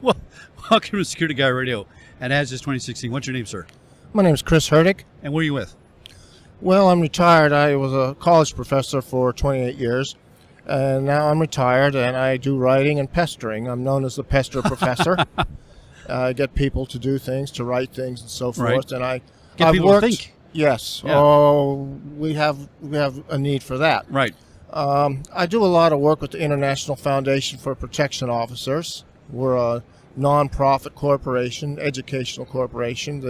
Well, welcome to Security Guy Radio at ASIS 2016. What's your name, sir? My name is Chris Hertig. And what are you with? Well, I'm retired. I was a college professor for 28 years, and now I'm retired, and I do writing and pestering. I'm known as the pester professor. I get people to do things, to write things, and so forth. Right. And Get I've people worked, to think. Yes. Yeah. Oh, we have a need for that. Right. I do a lot of work with the International Foundation for Protection Officers. We're a non-profit corporation, educational corporation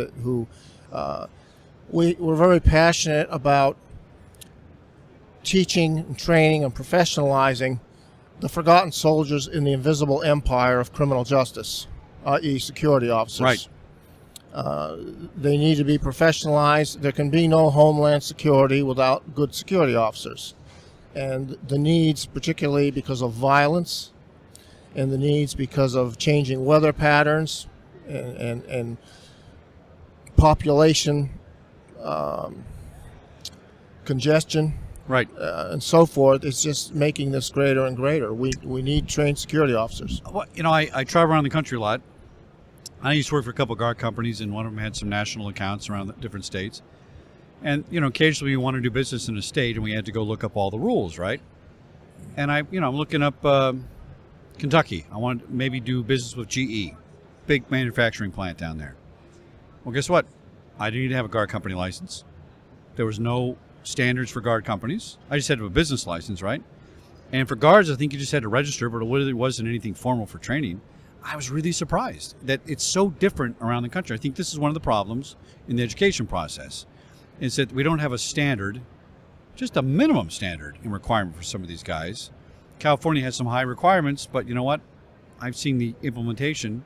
we're very passionate about teaching and training and professionalizing the forgotten soldiers in the invisible empire of criminal justice, i.e. security officers. Right. They need to be professionalized. There can be no homeland security without good security officers. And the needs, particularly because of violence, and the needs because of changing weather patterns and population congestion, Right. And so forth, is just making this greater and greater. We need trained security officers. Well, I travel around the country a lot. I used to work for a couple of guard companies, and one of them had some national accounts around the different states. And, occasionally we want to do business in a state, and we had to go look up all the rules, right? And I'm looking up Kentucky. I want to maybe do business with GE, big manufacturing plant down there. Well, guess what? I didn't need to have a guard company license. There was no standards for guard companies. I just had to have a business license, right? And for guards, I think you just had to register, but it really wasn't anything formal for training. I was really surprised that it's so different around the country. I think this is one of the problems in the education process, is that we don't have a standard, just a minimum standard in requirement for some of these guys. California has some high requirements, but you know what? I've seen the implementation,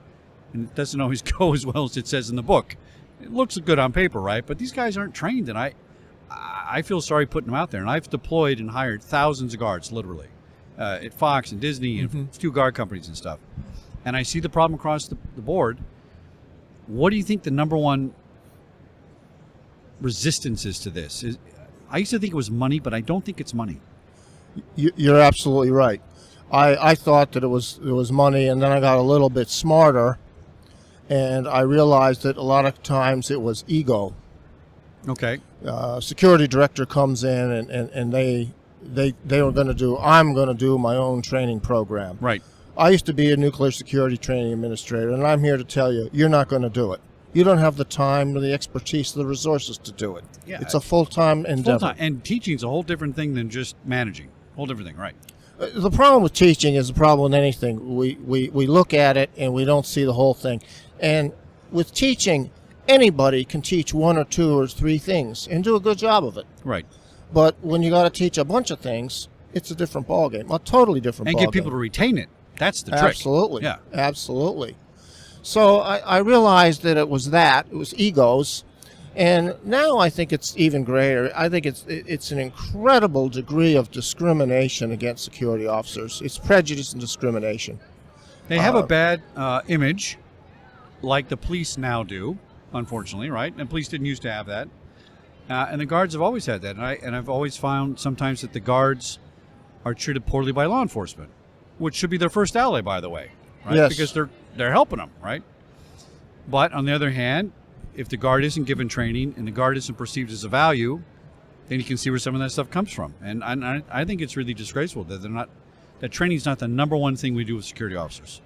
and it doesn't always go as well as it says in the book. It looks good on paper, right? But these guys aren't trained, and I feel sorry putting them out there. And I've deployed and hired thousands of guards, literally, at Fox and Disney and a few guard companies and stuff. And I see the problem across the board. What do you think the number one resistance is to this? I used to think it was money, but I don't think it's money. You're absolutely right. I thought that it was money, and then I got a little bit smarter, and I realized that a lot of times it was ego. Okay. Security director comes in, and they were going to do. I'm going to do my own training program. Right. I used to be a nuclear security training administrator, and I'm here to tell you, you're not going to do it. You don't have the time or the expertise or the resources to do it. Yeah, it's a full-time endeavor. Full-time. And teaching's a whole different thing than just managing. Whole different thing, right? The problem with teaching is the problem with anything. We look at it and we don't see the whole thing. And with teaching, anybody can teach one or two or three things and do a good job of it. Right. But when you got to teach a bunch of things, it's a different ballgame, a totally different ballgame. And get people to retain it. That's the trick. Absolutely. Yeah. Absolutely. So I realized that it was egos. And now I think it's even greater. I think it's an incredible degree of discrimination against security officers. It's prejudice and discrimination. They have a bad image, like the police now do, unfortunately, right? And police didn't used to have that. And the guards have always had that. And I've always found sometimes that the guards are treated poorly by law enforcement, which should be their first ally, by the way, right? Yes. Because they're helping them, right? But on the other hand, if the guard isn't given training and the guard isn't perceived as a value, then you can see where some of that stuff comes from. And I think it's really disgraceful that that training's not the number one thing we do with security officers.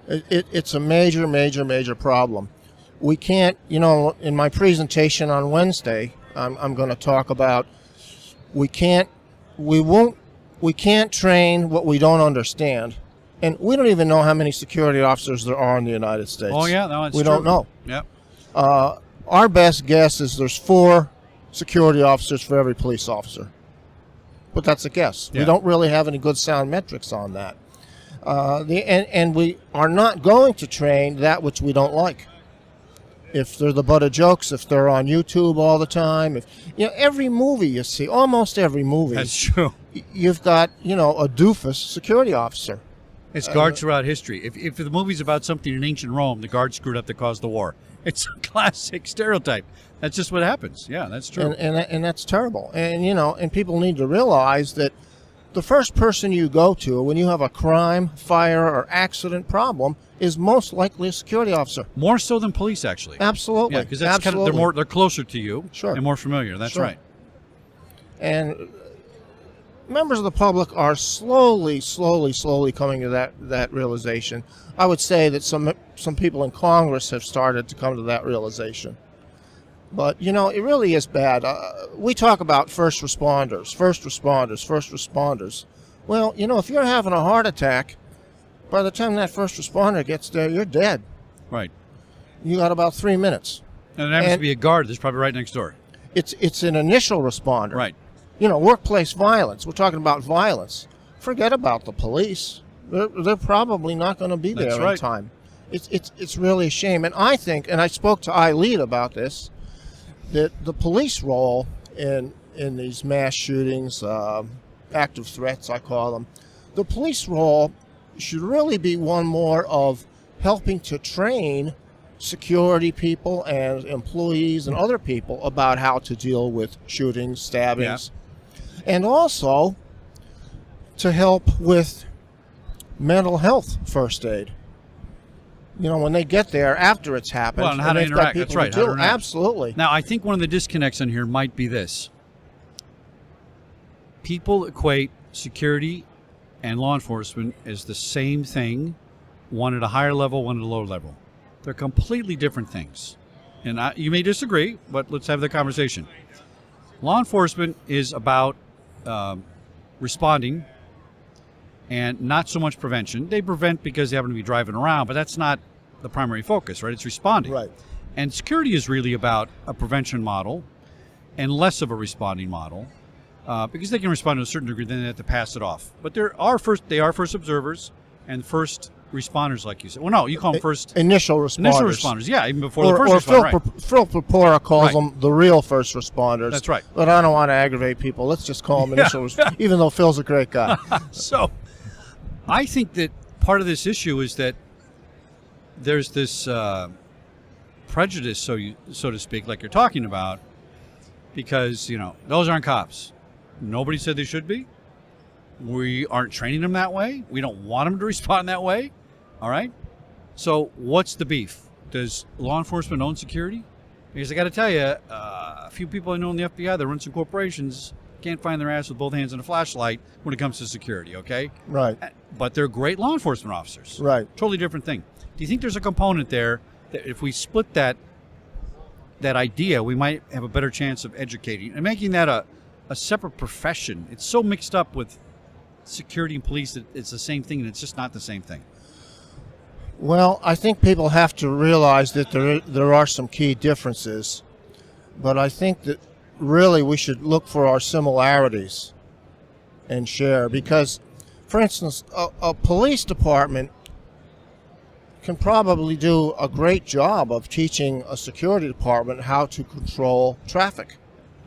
It's a major, major, major problem. We can't, in my presentation on Wednesday, I'm going to talk about we can't train what we don't understand. And we don't even know how many security officers there are in the United States. Oh, yeah, no, it's we true. don't know. Yeah. Our best guess is there's 4 security officers for every police officer. But that's a guess. Yeah. We don't really have any good sound metrics on that. And we are not going to train that which we don't like. If they're the butt of jokes, if they're on YouTube all the time, every movie you see, almost every movie. That's true. You've got, a doofus security officer. It's guards throughout history. If the movie's about something in ancient Rome, the guards screwed up that caused the war. It's a classic stereotype. That's just what happens. Yeah, that's true. And that's terrible. And, and people need to realize that the first person you go to when you have a crime, fire, or accident problem is most likely a security officer. More so than police, actually. Absolutely. Yeah, because that's kind of they're closer to you. Sure. And more familiar. That's Sure. right. And members of the public are slowly coming to that realization. I would say that some people in Congress have started to come to that realization. But, you know, it really is bad. We talk about first responders. Well, you know, if you're having a heart attack, by the time that first responder gets there, you're dead. Right. You got about 3 minutes. And it happens to be a guard that's probably right next door. It's an initial responder. Right. You know, workplace violence. We're talking about violence. Forget about the police. They're probably not going to be there in time. It's really a shame. And I think, and I spoke to ILEAD about this, that the police role in these mass shootings, active threats, I call them, the police role should really be one more of helping to train security people and employees and other people about how to deal with shootings, stabbings, and also to help with mental health first aid. You know, when they get there after it's happened, well, and how to interact. That's right. How to interact. Absolutely. Now, I think one of the disconnects on here might be this. People equate security and law enforcement as the same thing, one at a higher level, one at a lower level. They're completely different things. And you may disagree, but let's have the conversation. Law enforcement is about responding and not so much prevention. They prevent because they happen to be driving around, but that's not the primary focus, right? It's responding. Right. And security is really about a prevention model and less of a responding model because they can respond to a certain degree, then they have to pass it off. But they are first observers and first responders, like you said. Well, no, you call them first... Initial responders. Initial responders, yeah, even before the first responder. Right. Phil Purpura calls them the real first responders. That's right. But I don't want to aggravate people. Let's just call them initial responders, even though Phil's a great guy. So, I think that part of this issue is that there's this prejudice, so to speak, like you're talking about, because, you know, those aren't cops. Nobody said they should be. We aren't training them that way. We don't want them to respond that way. All right? So what's the beef? Does law enforcement own security? Because I got to tell you, a few people I know in the FBI that run some corporations can't find their ass with both hands and a flashlight when it comes to security, okay? Right. But they're great law enforcement officers. Right. Totally different thing. Do you think there's a component there that if we split that idea, we might have a better chance of educating and making that a separate profession? It's so mixed up with security and police that it's the same thing, and it's just not the same thing. Well, I think people have to realize that there are some key differences, but I think that really we should look for our similarities and share, because, for instance, a police department can probably do a great job of teaching a security department how to control traffic.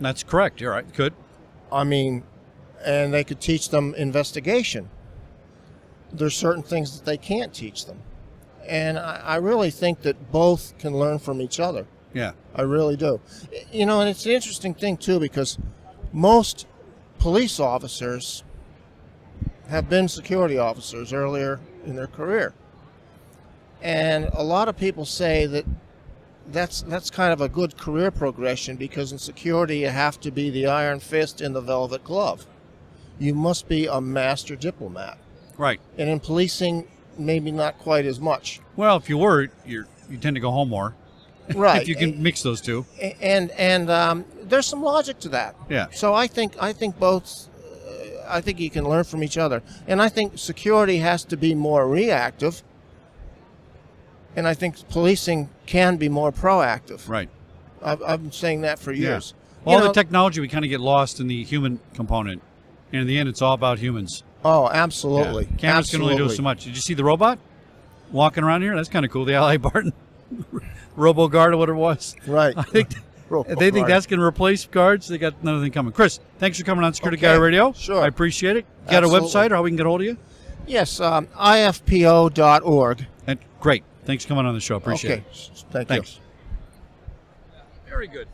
That's correct. You're right. Could. I mean, and they could teach them investigation. There's certain things that they can't teach them. And I really think that both can learn from each other. Yeah. I really do. You know, and it's an interesting thing, too, because most police officers have been security officers earlier in their career. And a lot of people say that that's kind of a good career progression, because in security you have to be the iron fist in the velvet glove. You must be a master diplomat. Right. And in policing, maybe not quite as much. Well, if you were, you tend to go home more. Right. If you can mix those two. And there's some logic to that. Yeah. So I think both. I think you can learn from each other, and I think security has to be more reactive, and I think policing can be more proactive. Right. I've been saying that for years. Yeah. All the technology, we kind of get lost in the human component, and in the end, it's all about humans. Oh, absolutely. Yeah. Cameras can only do so much. Did you see the robot walking around here? That's kind of cool. The Ally Barton RoboGuard or whatever it was. Right. I think they think that's going to replace guards. They got another thing coming. Chris, thanks for coming on Security Guy Radio. Sure. I appreciate it. You got a website or how we can get hold of you? Yes, ifpo.org. Great. Thanks for coming on the show. Appreciate it. Thanks. Very good.